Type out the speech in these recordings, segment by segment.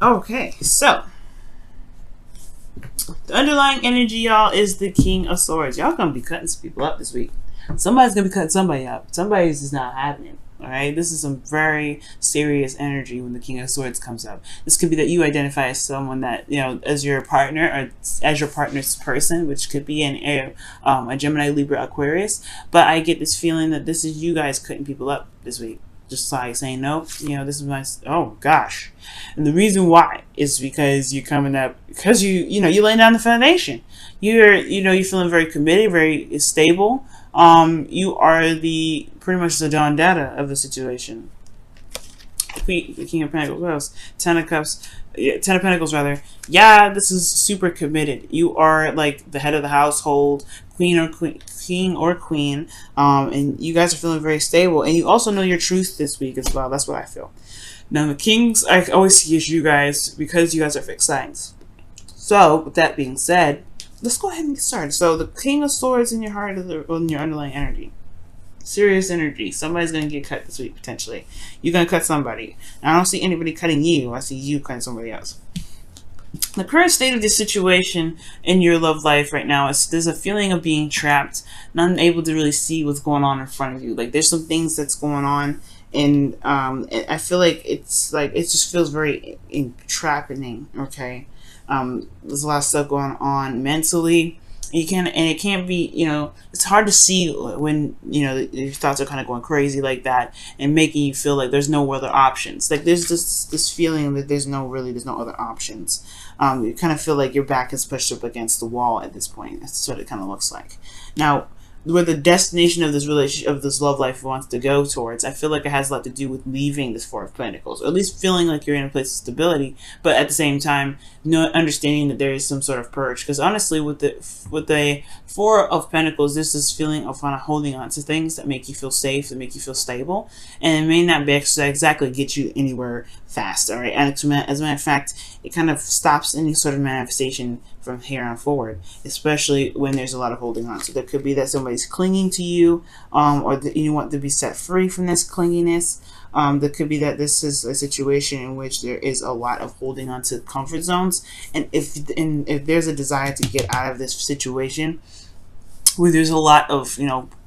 Okay, so the underlying energy, y'all, is the King of Swords. Y'all gonna be cutting some people up this week. Somebody's gonna be cutting somebody up. Somebody's just not happening. All right, this is some very serious energy when the King of Swords comes up. This could be that you identify as someone that, you know, as your partner or as your partner's person, which could be a Gemini, Libra, Aquarius. But I get this feeling that this is you guys cutting people up this week, just like saying no. You know, this is my, oh gosh, and the reason why is because you're coming up because you laying down the foundation. You're feeling very committed, very stable. You are the pretty much the Don Dada of the situation. The King of Pentacles, what else? Ten of Cups, Ten of Pentacles rather. Yeah, this is super committed. You are like the head of the household, king or queen, and you guys are feeling very stable. And you also know your truth this week as well. That's what I feel. Now the Kings, I always see as you guys because you guys are fixed signs. So with that being said, let's go ahead and get started. So the King of Swords in your heart is in your underlying energy. Serious energy. Somebody's going to get cut this week, potentially. You're going to cut somebody. Now, I don't see anybody cutting you. I see you cutting somebody else. The current state of the situation in your love life right now is there's a feeling of being trapped, not able to really see what's going on in front of you. Like, there's some things that's going on, and I feel like it just feels very entrapping, okay? There's a lot of stuff going on mentally. It can't be, it's hard to see when, your thoughts are kind of going crazy like that and making you feel like there's no other options. Like there's this feeling that there's no other options. You kind of feel like your back is pushed up against the wall at this point. That's what it kind of looks like. Now, where the destination of this relationship, of this love life wants to go towards, I feel like it has a lot to do with leaving this Four of Pentacles, or at least feeling like you're in a place of stability, but at the same time, understanding that there is some sort of purge. Because honestly, with the Four of Pentacles, there's this feeling of kind of holding on to things that make you feel safe, that make you feel stable, and it may not be exactly get you anywhere fast. All right, and as a matter of fact, it kind of stops any sort of manifestation from here on forward, especially when there's a lot of holding on. So there could be that somebody's clinging to you, or that you want to be set free from this clinginess. There could be that this is a situation in which there is a lot of holding on to comfort zones, and if there's a desire to get out of this situation where there's a lot of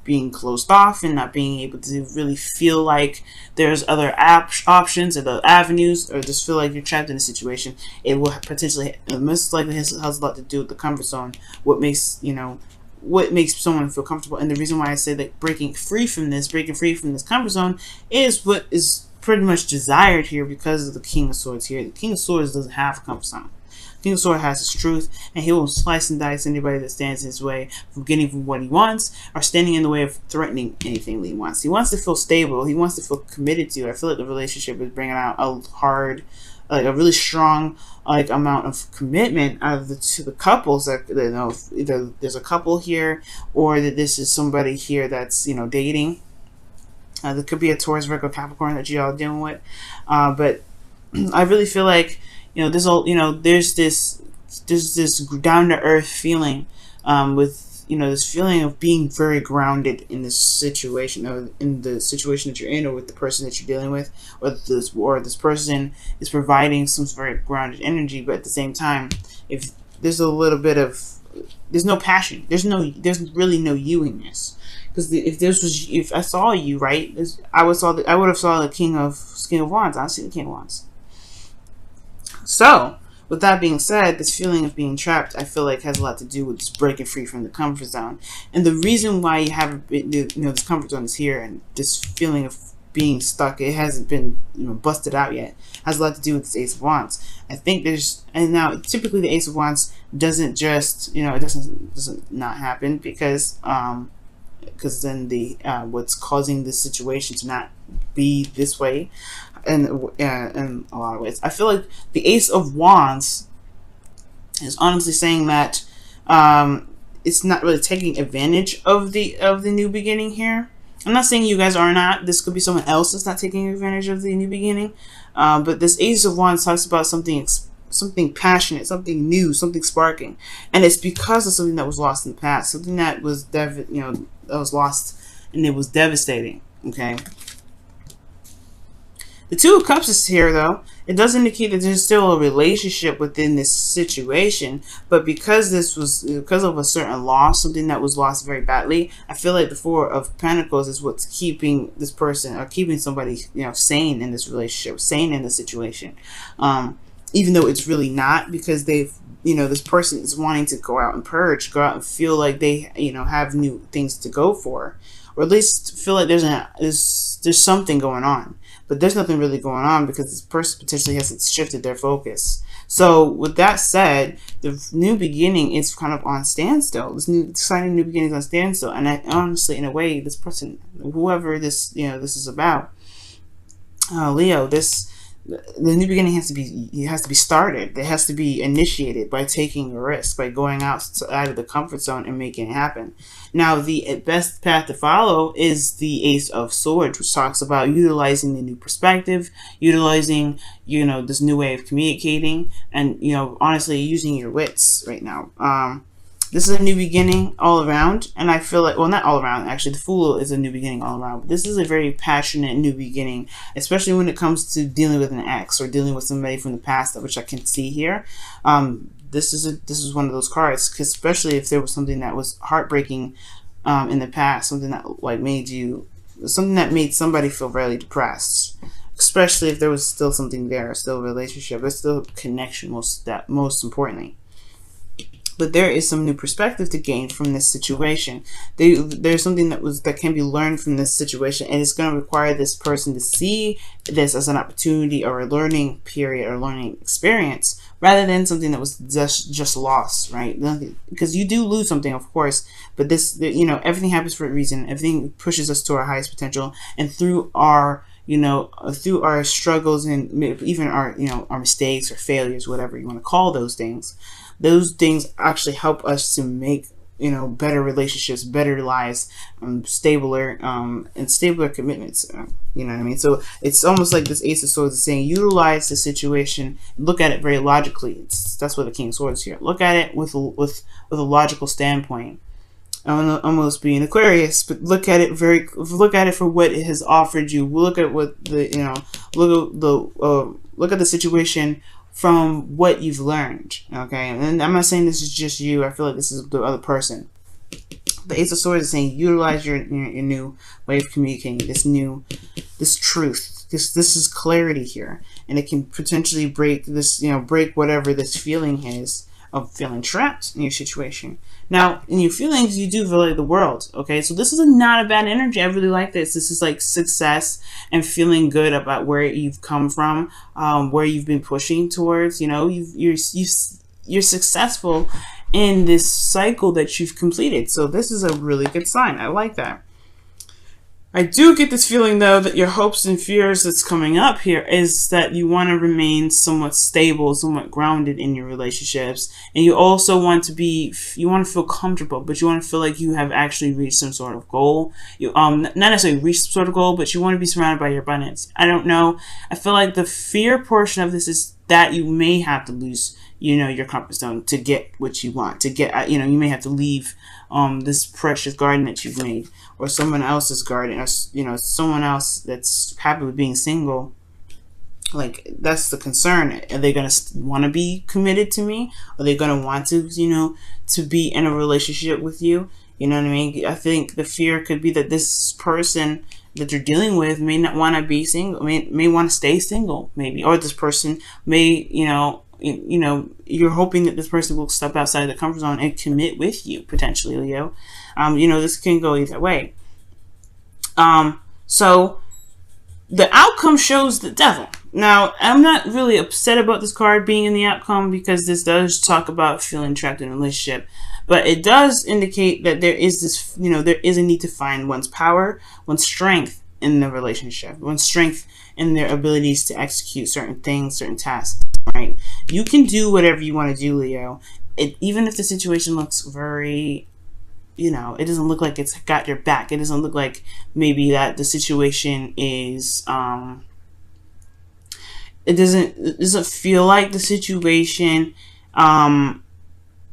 being closed off and not being able to really feel like there's other options or the avenues, or just feel like you're trapped in a situation, it will potentially, most likely has a lot to do with the comfort zone. What makes someone feel comfortable. And the reason why I say that breaking free from this comfort zone is what is pretty much desired here, because of the King of Swords here. The King of Swords doesn't have a comfort zone. King of Swords has his truth, and he will slice and dice anybody that stands in his way from getting from what he wants, or standing in the way of threatening anything that he wants. He wants to feel stable. He wants to feel committed to. I feel like the relationship is bringing out a really strong amount of commitment out of the couples that either there's a couple here, or that this is somebody here that's dating. There could be a Taurus, Virgo, Capricorn that you're all dealing with, but I really feel like there's this down to earth feeling with this feeling of being very grounded in this situation, or in the situation that you're in, or with the person that you're dealing with, or this person is providing some very grounded energy. But at the same time, if there's a little bit of, there's no passion, there's really no you in this. Because if I saw you, right, I would have saw the King of Wands. I see the King of Wands. So, with that being said, this feeling of being trapped, I feel like has a lot to do with just breaking free from the comfort zone. And the reason why you haven't been, this comfort zone is here, and this feeling of being stuck, it hasn't been busted out yet, has a lot to do with this Ace of Wands. I think and now typically the Ace of Wands doesn't just, it doesn't not happen, because then what's causing this situation to not be this way, and in a lot of ways, I feel like the Ace of Wands is honestly saying that it's not really taking advantage of the new beginning here. I'm not saying you guys are not. This could be someone else that's not taking advantage of the new beginning. But this Ace of Wands talks about something passionate, something new, something sparking, and it's because of something that was lost in the past, something that was that was lost, and it was devastating. Okay. The Two of Cups is here, though. It does indicate that there's still a relationship within this situation, but because of a certain loss, something that was lost very badly, I feel like the Four of Pentacles is what's keeping this person, or keeping somebody, sane in this relationship, sane in the situation. Even though it's really not, because this person is wanting to go out and purge, go out and feel like they, have new things to go for, or at least feel like there's something going on. But there's nothing really going on because this person potentially hasn't shifted their focus. So with that said, the new beginning is kind of on standstill. This new exciting new beginning is on standstill. And honestly, in a way, this person, whoever this is about, Leo, the new beginning has to be started. It has to be initiated by taking a risk, by going out of the comfort zone and making it happen. Now, the best path to follow is the Ace of Swords, which talks about utilizing the new perspective, utilizing, this new way of communicating, and, honestly, using your wits right now. This is a new beginning all around, and I feel like, well, not all around, actually, the Fool is a new beginning all around, but this is a very passionate new beginning, especially when it comes to dealing with an ex or dealing with somebody from the past, which I can see here. This is one of those cards, because especially if there was something that was heartbreaking in the past, something that made somebody feel really depressed, especially if there was still something there, still a relationship, there's still a connection, most importantly. But there is some new perspective to gain from this situation. There's something that can be learned from this situation, and it's going to require this person to see this as an opportunity or a learning period or learning experience, rather than something that was just lost, right? Because you do lose something, of course, but everything happens for a reason. Everything pushes us to our highest potential, and through our struggles and even our mistakes or failures, whatever you want to call those things actually help us to make better relationships, better lives, stabler commitments. You know what I mean? So it's almost like this Ace of Swords is saying, utilize the situation, look at it very logically. That's what the King of Swords is here. Look at it with a logical standpoint. I'm almost being Aquarius, but look at it for what it has offered you. Look at what look at the situation from what you've learned. Okay, and I'm not saying this is just you. I feel like this is the other person. The Ace of Swords is saying, utilize your new way of communicating, this truth. This is clarity here, and it can potentially break whatever this feeling is of feeling trapped in your situation. Now, in your feelings, you do feel like the world, okay? So this is not a bad energy. I really like this. This is like success and feeling good about where you've come from, where you've been pushing towards. You're successful in this cycle that you've completed. So this is a really good sign. I like that. I do get this feeling, though, that your hopes and fears that's coming up here is that you want to remain somewhat stable, somewhat grounded in your relationships. And you also want to feel comfortable, but you want to feel like you have actually reached some sort of goal. You not necessarily reached some sort of goal, but you want to be surrounded by your abundance. I don't know. I feel like the fear portion of this is that you may have to lose, your comfort zone to get what you want. To get, you may have to leave this precious garden that you've made, or someone else's garden, or someone else that's happy with being single. Like, that's the concern. Are they gonna want to be committed to me? Are they gonna want to to be in a relationship with you? You know what I mean? I think the fear could be that this person that you're dealing with may not want to be single, may want to stay single, maybe, or this person may you're hoping that this person will step outside of the comfort zone and commit with you, potentially, Leo. This can go either way. So the outcome shows the Devil. Now, I'm not really upset about this card being in the outcome, because this does talk about feeling trapped in a relationship. But it does indicate that there is this, there is a need to find one's power, one's strength in the relationship, one's strength in their abilities to execute certain things, certain tasks, right? You can do whatever you want to do, Leo. Even if the situation looks very, it doesn't look like it's got your back. It doesn't look like maybe that the situation is, it doesn't feel like the situation,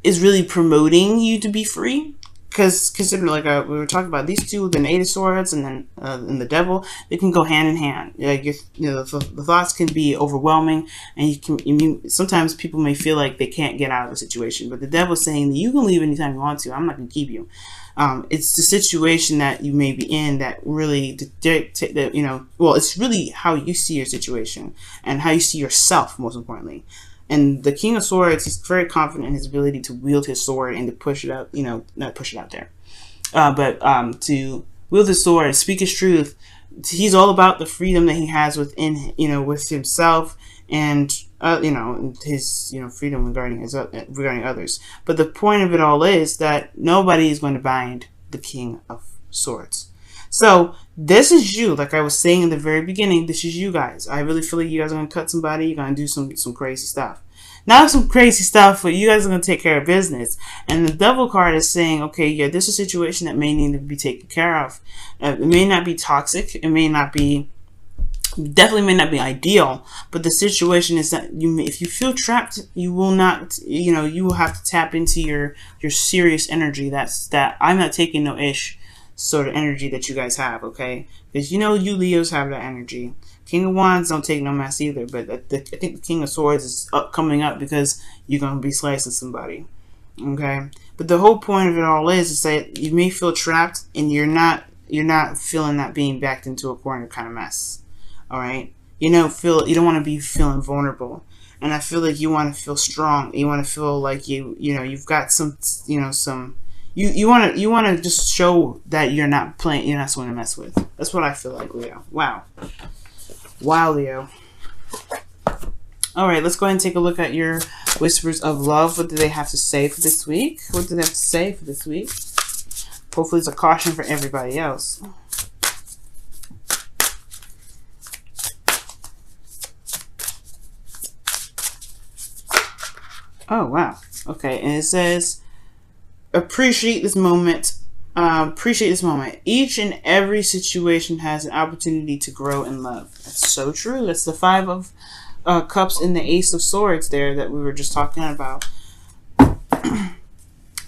is really promoting you to be free. because consider, like we were talking about, these two, the Eight of Swords and then and the Devil, they can go hand in hand. Like the thoughts can be overwhelming, and sometimes people may feel like they can't get out of a situation, but the Devil's saying that you can leave anytime you want to. I'm not going to keep you. It's the situation that you may be in that really dictate that, well, it's really how you see your situation and how you see yourself, most importantly. And the King of Swords, he's very confident in his ability to wield his sword and to push it out, not push it out there, but to wield his sword and speak his truth. He's all about the freedom that he has within, with himself and, his, freedom regarding others. But the point of it all is that nobody is going to bind the King of Swords. So this is you, like I was saying in the very beginning, this is you guys. I really feel like you guys are going to cut somebody. You're going to do some crazy stuff. Not some crazy stuff, but you guys are going to take care of business. And the Devil card is saying, okay, yeah, this is a situation that may need to be taken care of. It may not be toxic. It may not be, definitely may not be ideal. But the situation is that if you feel trapped, you will not, you will have to tap into your serious energy. That I'm not taking no ish sort of energy that you guys have, okay? Because you Leos have that energy. King of Wands don't take no mess either, but I think the King of Swords is coming up because you're going to be slicing somebody, okay? But the whole point of it all is that you may feel trapped and you're not feeling that being backed into a corner kind of mess, all right? You don't want to be feeling vulnerable, and I feel like you want to feel strong. You want to feel like you've got some, You want to just show that you're not someone to mess with. That's what I feel like, Leo. Wow, Leo. All right, let's go ahead and take a look at your whispers of love. What do they have to say for this week? What do they have to say for this week? Hopefully it's a caution for everybody else. Oh, wow. Okay, and it says, appreciate this moment. Appreciate this moment. Each and every situation has an opportunity to grow in love. That's so true. That's the Five of Cups and the Ace of Swords there that we were just talking about. And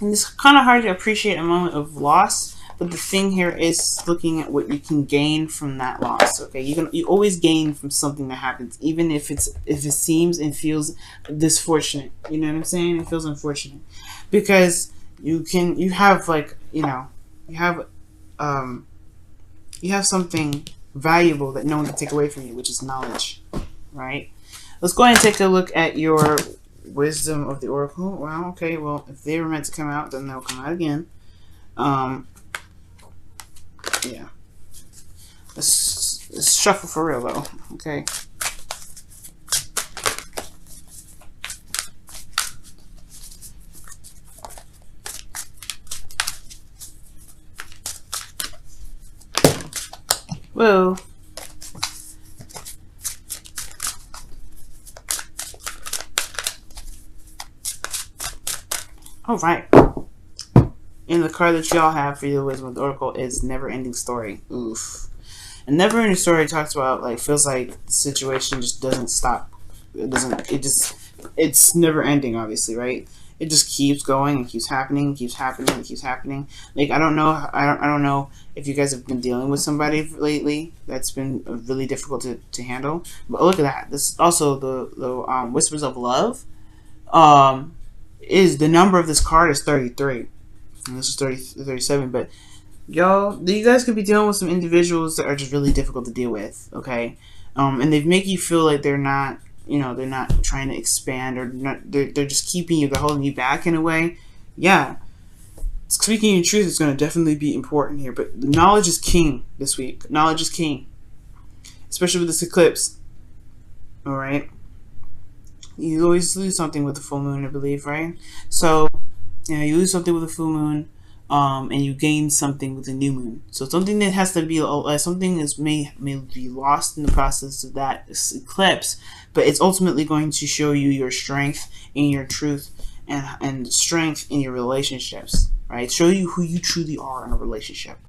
it's kind of hard to appreciate a moment of loss, but the thing here is looking at what you can gain from that loss. Okay, you always gain from something that happens, even if it seems and feels disfortunate. You know what I'm saying? It feels unfortunate because you have something valuable that no one can take away from you, which is knowledge, right? Let's go ahead and take a look at your wisdom of the oracle. Wow, okay, well, if they were meant to come out, then they'll come out again. Yeah. Let's shuffle for real, though, okay? Whoa. All right. And the card that y'all have for your wisdom of the oracle is never ending story. Oof. And never ending story talks about feels like the situation just doesn't stop. It's never ending, obviously, right? It just keeps going and keeps happening, and keeps happening, and keeps happening. Like I don't know if you guys have been dealing with somebody lately that's been really difficult to handle. But look at that. This also the whispers of love. Is the number of this card is 33. And this is 37. But y'all, you guys could be dealing with some individuals that are just really difficult to deal with. Okay, and they make you feel like they're not trying to expand, or they're just keeping you, they're holding you back in a way. Yeah, speaking in truth is going to definitely be important here, but knowledge is king this week. Knowledge is king, especially with this eclipse. All right, you always lose something with the full moon, I believe, right? So you lose something with the full moon, and you gain something with the new moon. So something that has to be something may be lost in the process of that eclipse, but it's ultimately going to show you your strength and your truth and strength in your relationships, right? Show you who you truly are in a relationship.